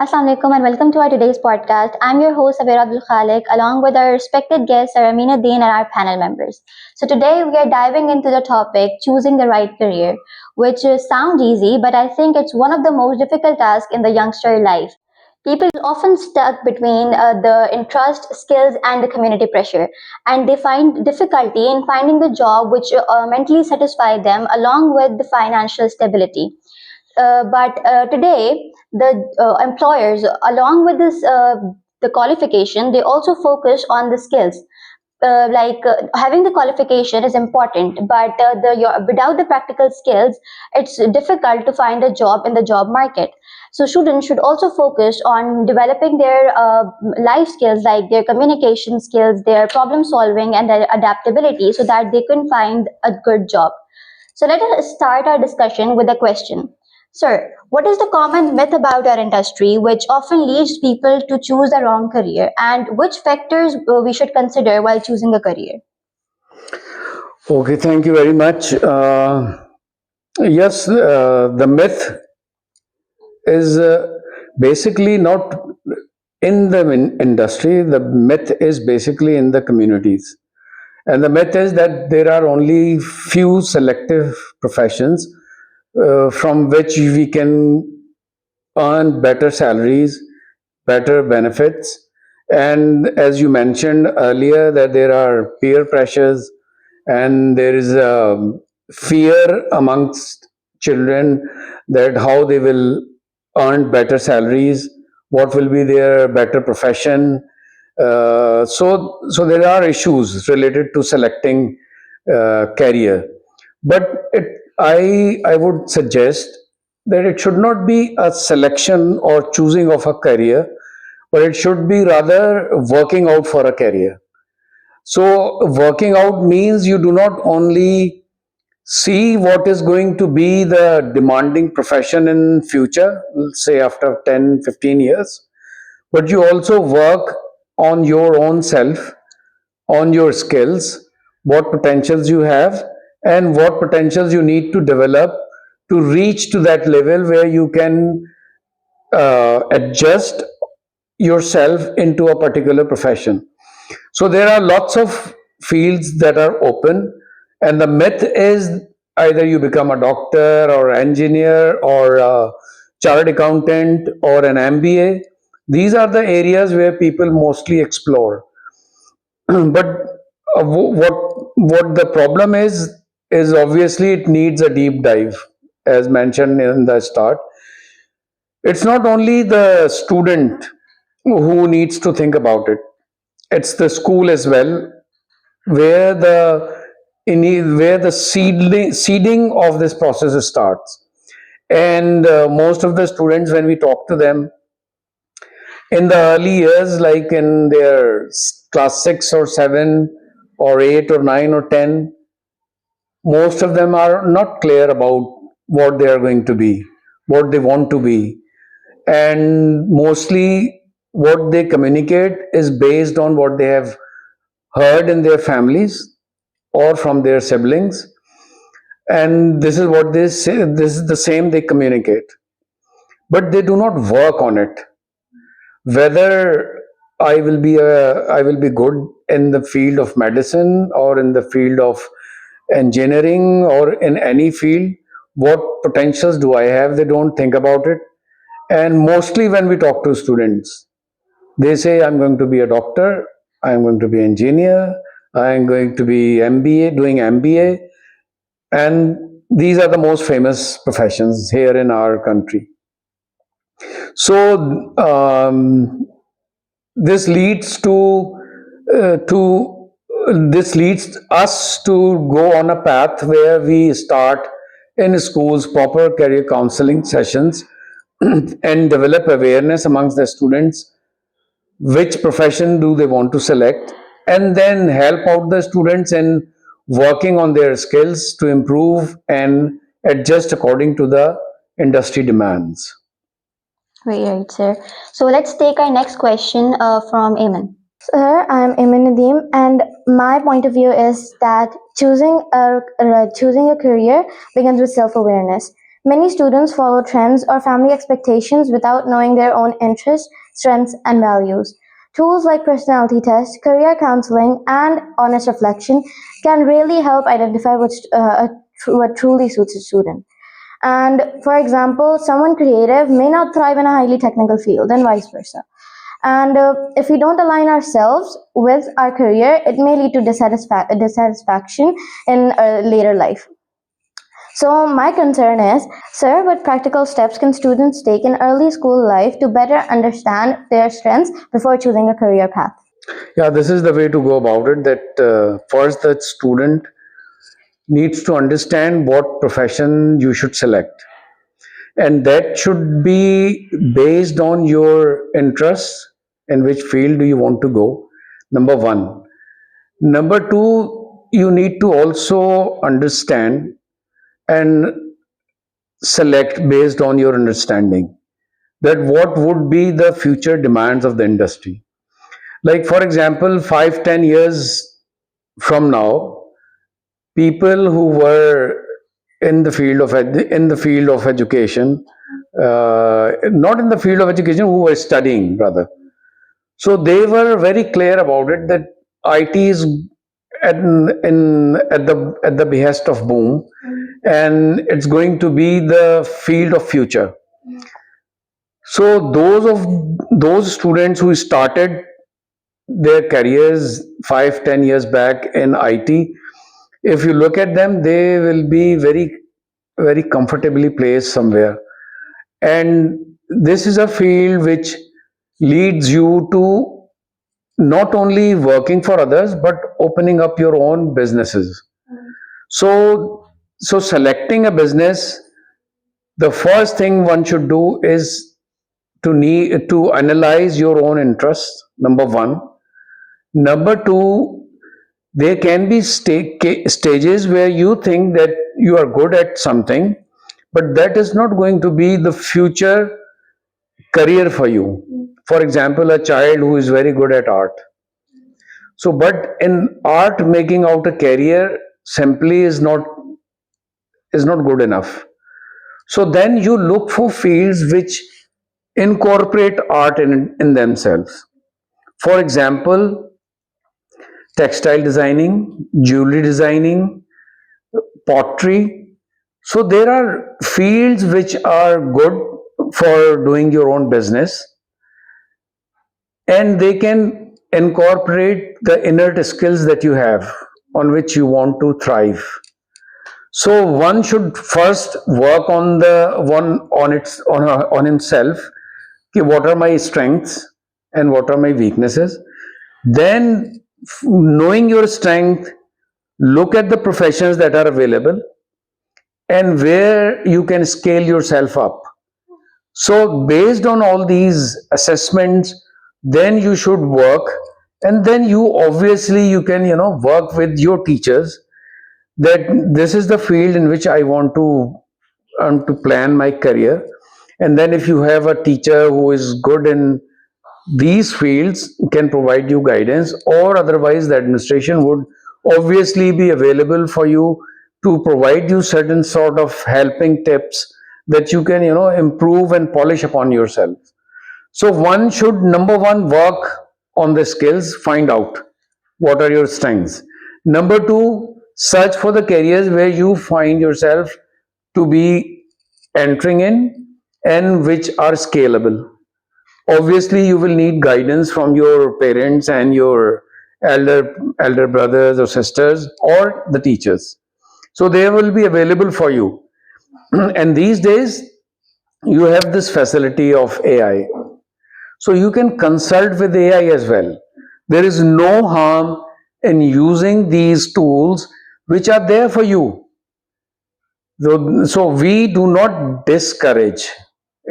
Assalamu alaikum and welcome to our today's podcast. I'm your host Abir Abdul Khalik along with our respected guests Aminuddin and our panel members. So today we are diving into the topic choosing the right career, which sounds easy, but I think it's one of the most difficult tasks in the youngster life. People often stuck between the interest, skills, and the community pressure, and they find difficulty in finding the job which mentally satisfy them along with the financial stability. But today, the employers, along with this, the qualification, they also focus on the skills. Having the qualification is important, but without the practical skills, it's difficult to find a job in the job market. So students should also focus on developing their life skills, like their communication skills, their problem solving, and their adaptability, so that they can find a good job. So let us start our discussion with a question. Sir, what is the common myth about our industry which often leads people to choose the wrong career, and which factors we should consider while choosing a career? Okay, thank you very much. Yes, the myth is basically not in the industry. The myth is basically in the communities. And the myth is that there are only few selective professions from which we can earn better salaries, better benefits. And as you mentioned earlier, that there are peer pressures and there is a fear amongst children that how they will earn better salaries, what will be their better profession. So there are issues related to selecting career. But I would suggest that it should not be a selection or choosing of a career, but it should be rather working out for a career. So working out means you do not only see what is going to be the demanding profession in future, say after 10, 15 years, but you also work on your own self, on your skills, what potentials you have, and what potentials you need to develop to reach to that level where you can adjust yourself into a particular profession. So there are lots of fields that are open, and the myth is either you become a doctor or engineer or a chartered accountant or an MBA. These are the areas where people mostly explore. But what the problem is obviously it needs a deep dive, as mentioned in the start. It's not only the student who needs to think about it, it's the school as well, where the seeding of this process starts. And most of the students, when we talk to them in the early years, like in their class 6 or 7 or 8 or 9 or 10, most of them are not clear about what they are going to be, what they want to be. And mostly what they communicate is based on what they have heard in their families or from their siblings. And this is what they say, this is the same they communicate. But they do not work on it. Whether I will be good in the field of medicine or in the field of engineering or in any field, what potentials do I have? They don't think about it. And mostly when we talk to students, they say, I'm going to be a doctor, I'm going to be an engineer, I'm going to be MBA, doing MBA. And these are the most famous professions here in our country. So this leads to this leads us to go on a path where we start in schools proper career counseling sessions and develop awareness amongst the students which profession do they want to select, and then help out the students in working on their skills to improve and adjust according to the industry demands. Right, sir. So let's take our next question from Aman. Sir, I'm Aminuddin, and my point of view is that choosing a career begins with self-awareness. Many students follow trends or family expectations without knowing their own interests, strengths, and values. Tools like personality tests, career counseling, and honest reflection can really help identify what truly suits a student. And for example, someone creative may not thrive in a highly technical field, and vice versa. And if we don't align ourselves with our career, it may lead to dissatisfaction in later life. So, my concern is, sir, what practical steps can students take in early school life to better understand their strengths before choosing a career path? Yeah, this is the way to go about it. That first, the student needs to understand what profession you should select, and that should be based on your interests. In which field do you want to go? Number one. Number two, you need to also understand and select based on your understanding that what would be the future demands of the industry. Like, for example, 5-10 years from now, people who were in the field of education, not in the field of education, who were studying rather. So they were very clear about it that IT is at the behest of boom, and it's going to be the field of future. So those students who started their careers 5-10 years back in IT, if you look at them, they will be very comfortably placed somewhere. And this is a field which leads you to not only working for others but opening up your own businesses. So selecting a business, the first thing one should do is to analyze your own interests. Number one. Number two, there can be stages where you think that you are good at something, but that is not going to be the future career for you. For example, a child who is very good at art. So, but in art, making out a career simply is not good enough. So then you look for fields which incorporate art in themselves. For example, textile designing, jewelry designing, pottery. So there are fields which are good for doing your own business, and they can incorporate the inert skills that you have on which you want to thrive. So one should first work on the one on himself. Okay, what are my strengths and what are my weaknesses? Then, knowing your strength, look at the professions that are available and where you can scale yourself up. So based on all these assessments, then you should work, and then you can work with your teachers that this is the field in which I want to plan my career. And then if you have a teacher who is good in these fields, can provide you guidance, or otherwise the administration would obviously be available for you to provide you certain sort of helping tips that you can improve and polish upon yourself. So one should, number one, work on the skills, find out what are your strengths. Number two, search for the careers where you find yourself to be entering in and which are scalable. Obviously you will need guidance from your parents and your elder brothers or sisters or the teachers, so they will be available for you. And these days you have this facility of AI, so you can consult with AI as well. There is no harm in using these tools which are there for you. So we do not discourage.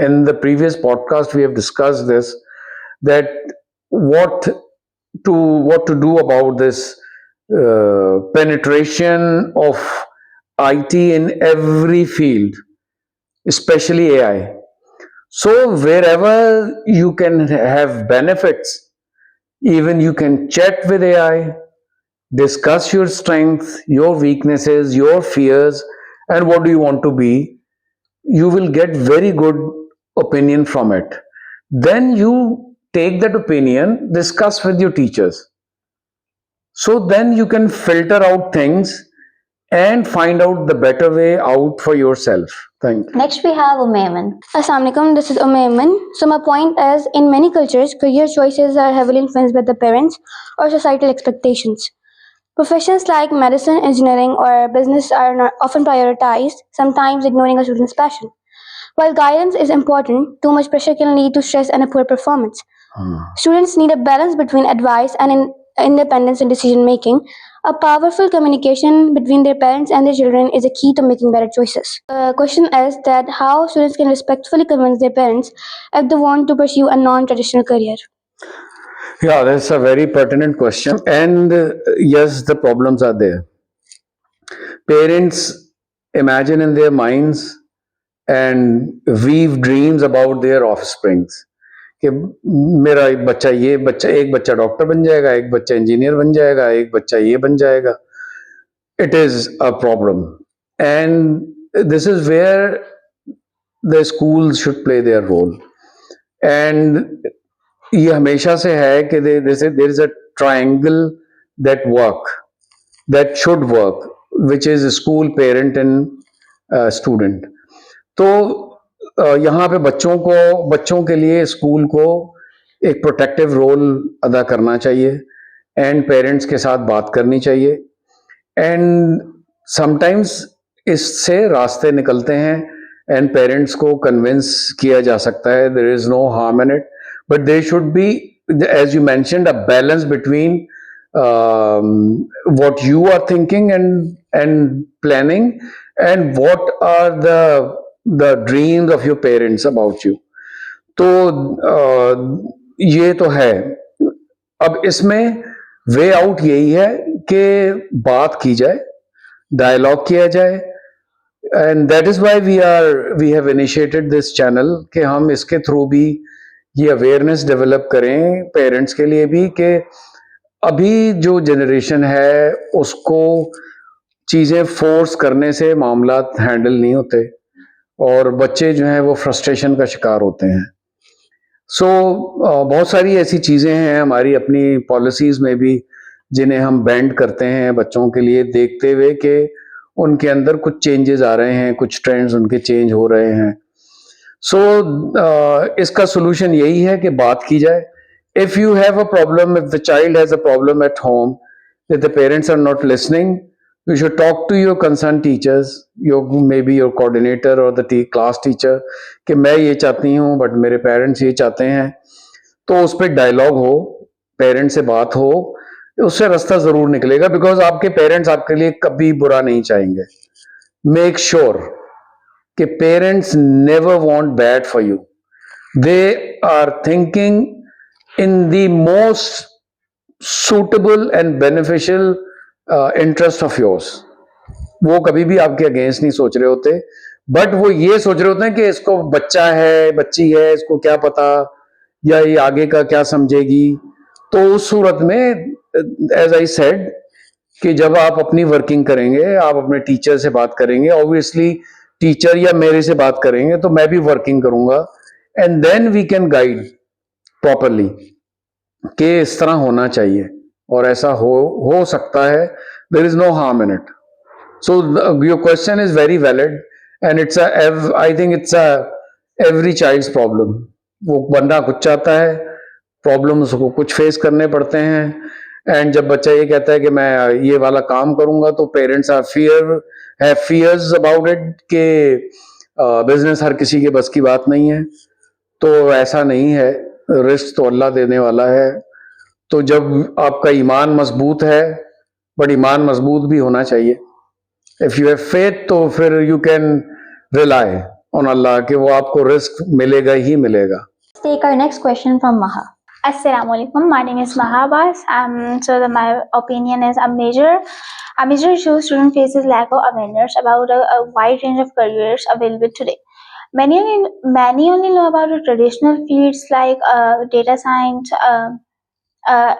In the previous podcast we have discussed this, that what what to do about this penetration of IT in every field, especially AI. So wherever you can have benefits, even you can chat with AI, discuss your strengths, your weaknesses, your fears, and what do you want to be. you will get very good opinion from it. Then you take that opinion, discuss with your teachers. So then you can filter out things and find out the better way out for yourself. Thank you. Next, we have Umayman. Assalamualaikum, this is Umayman. So my point is, in many cultures, career choices are heavily influenced by the parents or societal expectations. Professions like medicine, engineering, or business are not often prioritized, sometimes ignoring a student's passion. While guidance is important, too much pressure can lead to stress and a poor performance. Students need a balance between advice and independence in decision making. A powerful communication between their parents and their children is a key to making better choices. The question is that how students can respectfully convince their parents if they want to pursue a non-traditional career. Yeah, that's a very pertinent question. And yes, the problems are there. Parents imagine in their minds and weave dreams about their offsprings. कि मेरा एक बच्चा doctor बन जाएगा, एक बच्चा engineer बन जाएगा, एक बच्चा ये बन जाएगा. It is a problem. And this is where the schools should play their role. And ये हमेशा से है कि there is a triangle that that should work, which is school, parent and student. तो यहाँ पे बच्चों के लिए स्कूल को एक प्रोटेक्टिव रोल अदा करना चाहिए एंड पेरेंट्स के साथ बात करनी चाहिए एंड समटाइम्स इससे रास्ते निकलते हैं एंड पेरेंट्स को कन्विंस किया जा सकता है. There is no harm in it, but there should be, as you mentioned, a balance between what you are thinking and planning and what are the dreams of your parents about you. तो ये तो है. अब इसमें way out यही है कि बात की जाए, डायलॉग किया जाए and that is why we have initiated this channel कि हम इसके थ्रू भी ये अवेयरनेस डेवलप करें पेरेंट्स के लिए भी कि अभी जो जनरेशन है उसको चीज़ें फोर्स करने से मामला हैंडल नहीं होते और बच्चे जो हैं वो फ्रस्ट्रेशन का शिकार होते हैं. सो बहुत सारी ऐसी चीज़ें हैं हमारी अपनी पॉलिसीज़ में भी जिन्हें हम बैंड करते हैं बच्चों के लिए, देखते हुए कि उनके अंदर कुछ चेंजेस आ रहे हैं, कुछ ट्रेंड्स उनके चेंज हो रहे हैं. सो इसका सोल्यूशन यही है कि बात की जाए. If you have a problem, if the child has a problem at home, if the parents are not listening, you should talk to your concerned teachers, maybe your coordinator or the class teacher, कि मैं ये चाहती हूँ but मेरे parents ये चाहते हैं. तो उस पर डायलॉग हो, पेरेंट्स से बात हो, उससे रास्ता जरूर निकलेगा बिकॉज आपके पेरेंट्स आपके लिए कभी बुरा नहीं चाहेंगे. मेक श्योर कि parents never want bad for you. They are thinking in the most suitable and beneficial interest of yours. वो कभी भी आपके अगेंस्ट नहीं सोच रहे होते, बट वो ये सोच रहे होते हैं कि इसको बच्चा है, बच्ची है, इसको क्या पता या ये आगे का क्या समझेगी. तो उस सूरत में एज आई सेड कि जब आप अपनी वर्किंग करेंगे, आप अपने टीचर से बात करेंगे, ऑब्वियसली टीचर या मेरे से बात करेंगे तो मैं भी वर्किंग करूंगा and then we can guide properly कि इस तरह होना चाहिए और ऐसा हो सकता है. There is no harm in it. So your question is very valid and it's I think it's every child's problem. वो बंदा कुछ चाहता है, प्रॉब्लम उसको कुछ फेस करने पड़ते हैं एंड जब बच्चा ये कहता है कि मैं ये वाला काम करूंगा तो parents are fears about it कि बिजनेस हर किसी के बस की बात नहीं है. तो ऐसा नहीं है, रिस्क तो अल्लाह देने वाला है. तो जब आपका ईमान मजबूत है, बट ईमान मजबूत भी होना चाहिए. इफ यू हैव फेथ तो फिर यू कैन रिलाई ऑन अल्लाह कि वो आपको रिस्क मिलेगा ही मिलेगा. Take our next question from Maha. Assalamualaikum. My name is Mahabas. My opinion is a major issue student faces lack of awareness about a wide range of careers available today. Many only know about the traditional fields like data science, uh,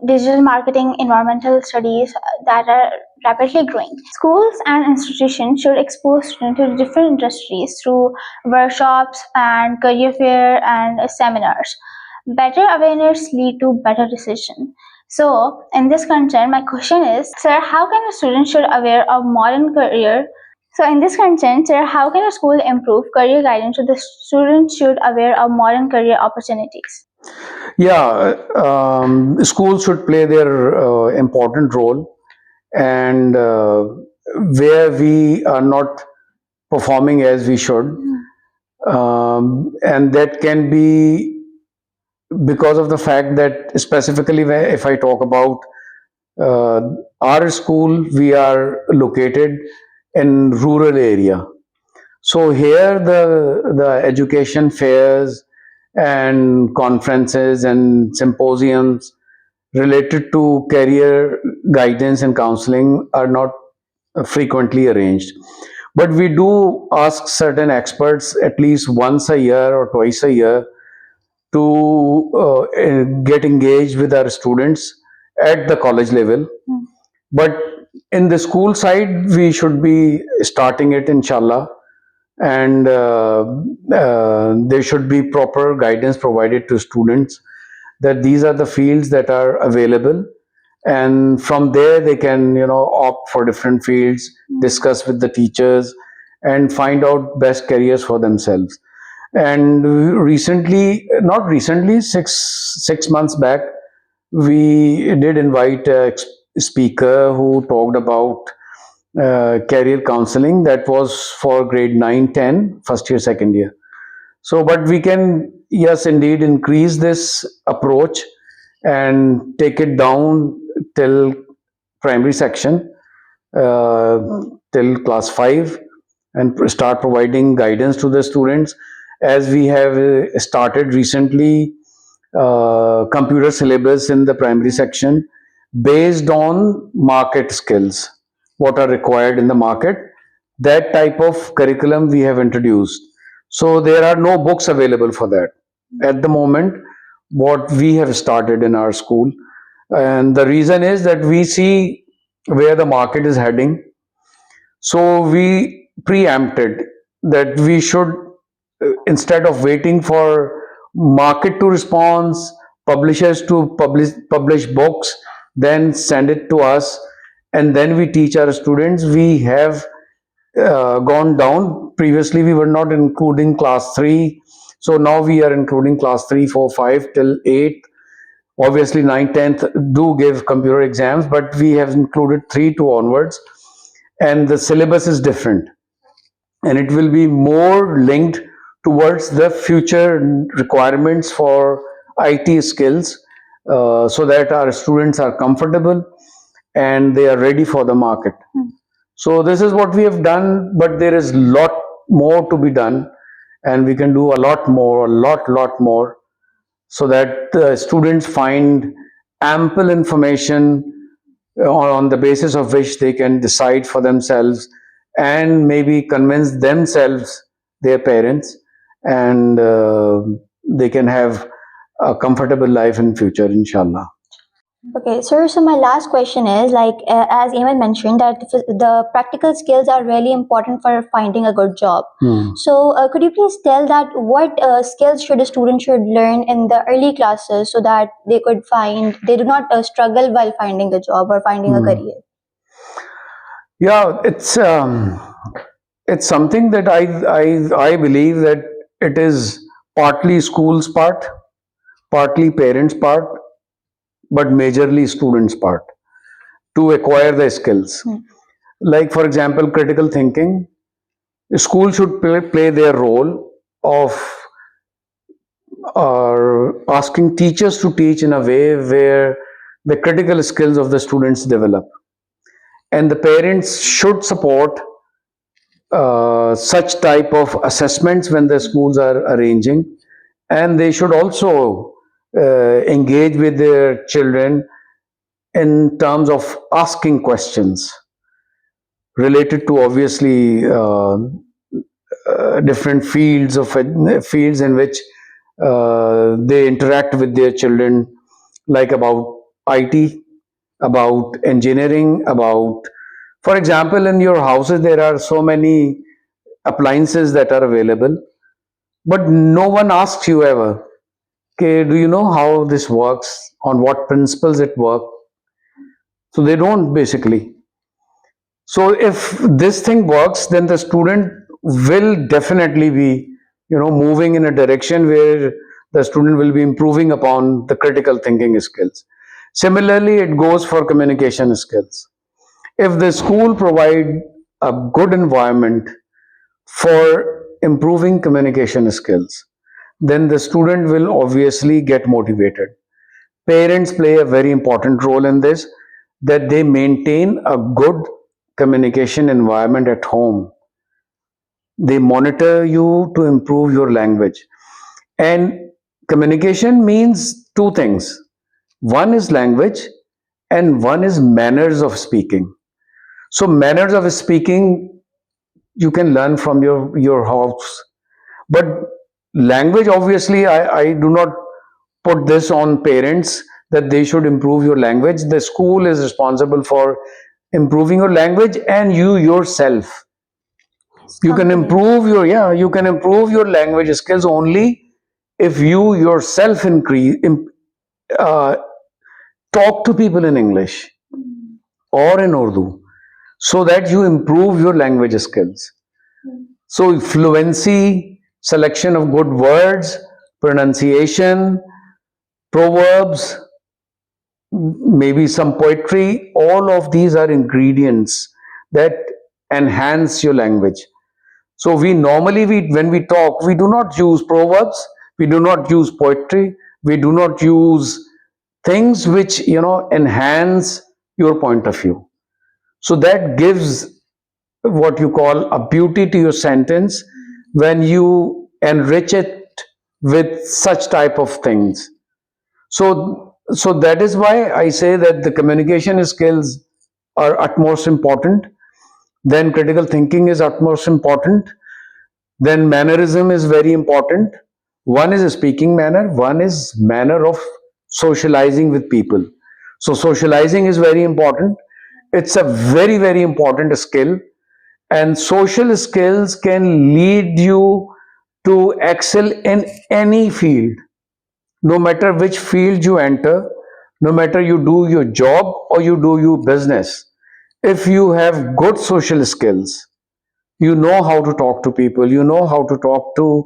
digital marketing, environmental studies that are rapidly growing. Schools and institutions should expose students to different industries through workshops and career fair and seminars. Better awareness lead to better decision. So, in this concern, my question is, sir, how can a student should aware of modern career? So, in this concern, sir, how can a school improve career guidance so the students should aware of modern career opportunities? Yeah, schools should play their important role, and where we are not performing as we should, and that can be because of the fact that specifically if I talk about uh, our school, we are located in rural area. So here the education fairs and conferences and symposiums related to career guidance and counseling are not frequently arranged. But we do ask certain experts at least once a year or twice a year to get engaged with our students at the college level. But in the school side, we should be starting it, inshallah, and there should be proper guidance provided to students that these are the fields that are available, and from there they can opt for different fields, discuss with the teachers, and find out best careers for themselves. And recently, not recently, six months back, we did invite a speaker who talked about career counseling. That was for grade 9, 10, first year, second year. So, but we can, yes, indeed, increase this approach and take it down till primary section, uh, till class 5, and start providing guidance to the students, as we have started recently computer syllabus in the primary section based on market skills, what are required in the market. That type of curriculum we have introduced. So there are no books available for that at the moment, what we have started in our school. And the reason is that we see where the market is heading. So we preempted that we should, instead of waiting for market to respond, publishers to publish books, then send it to us, and then we teach our students. We have gone down. Previously, we were not including class 3. So now we are including class 3, 4, 5 till 8. Obviously, 9, 10th do give computer exams, but we have included 3 to onwards. And the syllabus is different. And it will be more linked towards the future requirements for IT skills, so that our students are comfortable and they are ready for the market. So this is what we have done, but there is lot more to be done, and we can do a lot more, lot more, so that students find ample information on the basis of which they can decide for themselves and maybe convince themselves, their parents, and they can have a comfortable life in future, inshallah. Okay, sir. So my last question is like, as Eamon mentioned, that the practical skills are really important for finding a good job. So could you please tell that what skills should a student should learn in the early classes so that they do not struggle while finding a job or finding a career? Yeah, it's something that I believe that it is partly school's part, partly parents' part, but majorly students' part to acquire the skills. Like, for example, critical thinking. School should play their role of asking teachers to teach in a way where the critical skills of the students develop. And the parents should support such type of assessments when the schools are arranging, and they should also engage with their children in terms of asking questions related to, obviously, different fields in which they interact with their children, like about IT, about engineering, about, for example, in your houses, there are so many appliances that are available, but no one asks you ever, okay, do you know how this works, on what principles it works? So they don't basically. So if this thing works, then the student will definitely be, moving in a direction where the student will be improving upon the critical thinking skills. Similarly, it goes for communication skills. If the school provide a good environment for improving communication skills, then the student will obviously get motivated. Parents play a very important role in this, that they maintain a good communication environment at home. They monitor you to improve your language. And communication means two things: one is language, and one is manners of speaking. So, manners of speaking you can learn from your house, but language, obviously, I do not put this on parents that they should improve your language. The school is responsible for improving your language, and you yourself, you can improve your, yeah, you can improve your language skills only if you yourself uh, talk to people in English or in Urdu, so that you improve your language skills. So fluency, selection of good words, pronunciation, proverbs, maybe some poetry, all of these are ingredients that enhance your language. So we normally, when we talk, we do not use proverbs, we do not use poetry, we do not use things which enhance your point of view. So that gives what you call a beauty to your sentence when you enrich it with such type of things. So that is why I say that the communication skills are utmost important. Then critical thinking is utmost important. Then mannerism is very important. One is a speaking manner, one is manner of socializing with people. So socializing is very important. It's a very, very important skill, and social skills can lead you to excel in any field. No matter which field you enter, no matter you do your job or you do your business, if you have good social skills, you know how to talk to people, you know how to talk to,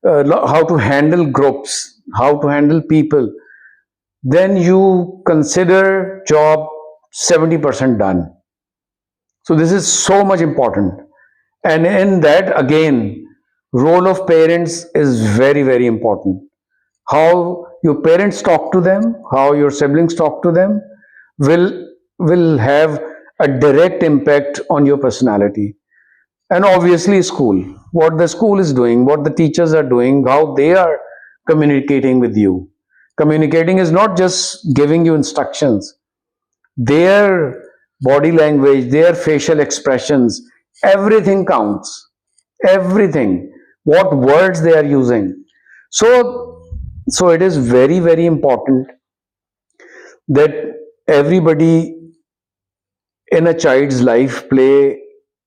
how to handle groups, how to handle people, then you consider job 70% done. So this is so much important. And in that, again, role of parents is very, very important. How your parents talk to them, how your siblings talk to them, will will have a direct impact on your personality. And obviously, school, what the school is doing, what the teachers are doing, how they are communicating with you. Communicating is not just giving you instructions. Their body language, their facial expressions, everything counts. Everything, what words they are using. So it is very, very important that everybody in a child's life play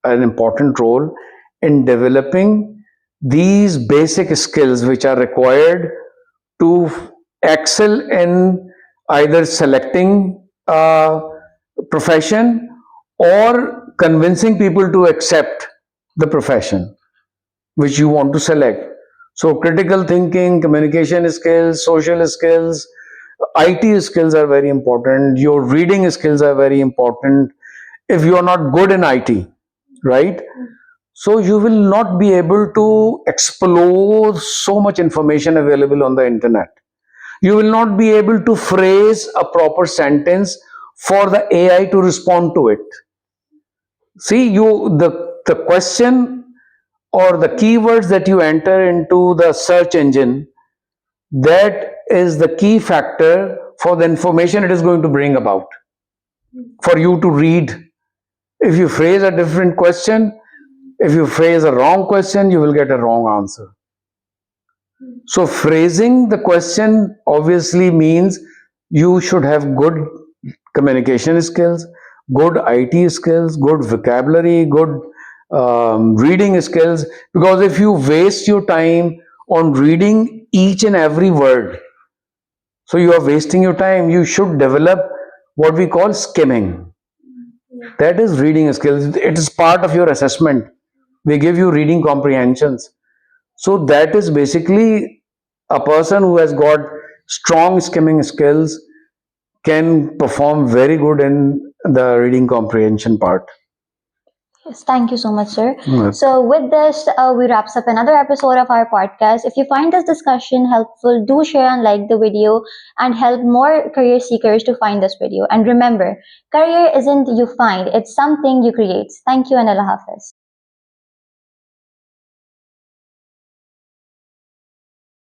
an important role in developing these basic skills which are required to excel in either selecting a profession or convincing people to accept the profession which you want to select. So critical thinking, communication skills, social skills, IT skills are very important. Your reading skills are very important. If you are not good in IT, right? So you will not be able to explore so much information available on the internet. You will not be able to phrase a proper sentence for the AI to respond to it. See, the question or the keywords that you enter into the search engine, that is the key factor for the information it is going to bring about for you to read. If you phrase a different question, if you phrase a wrong question, you will get a wrong answer. So phrasing the question obviously means you should have good communication skills, good IT skills, good vocabulary, good reading skills. Because if you waste your time on reading each and every word, so you are wasting your time. You should develop what we call skimming. That is reading skills. It is part of your assessment. We give you reading comprehensions. So that is basically a person who has got strong skimming skills can perform very good in the reading comprehension part. Yes, thank you so much, sir. Mm. So, with this, we wraps up another episode of our podcast. If you find this discussion helpful, do share and like the video and help more career seekers to find this video. And remember, career isn't you find, it's something you create. Thank you and Allah Hafiz.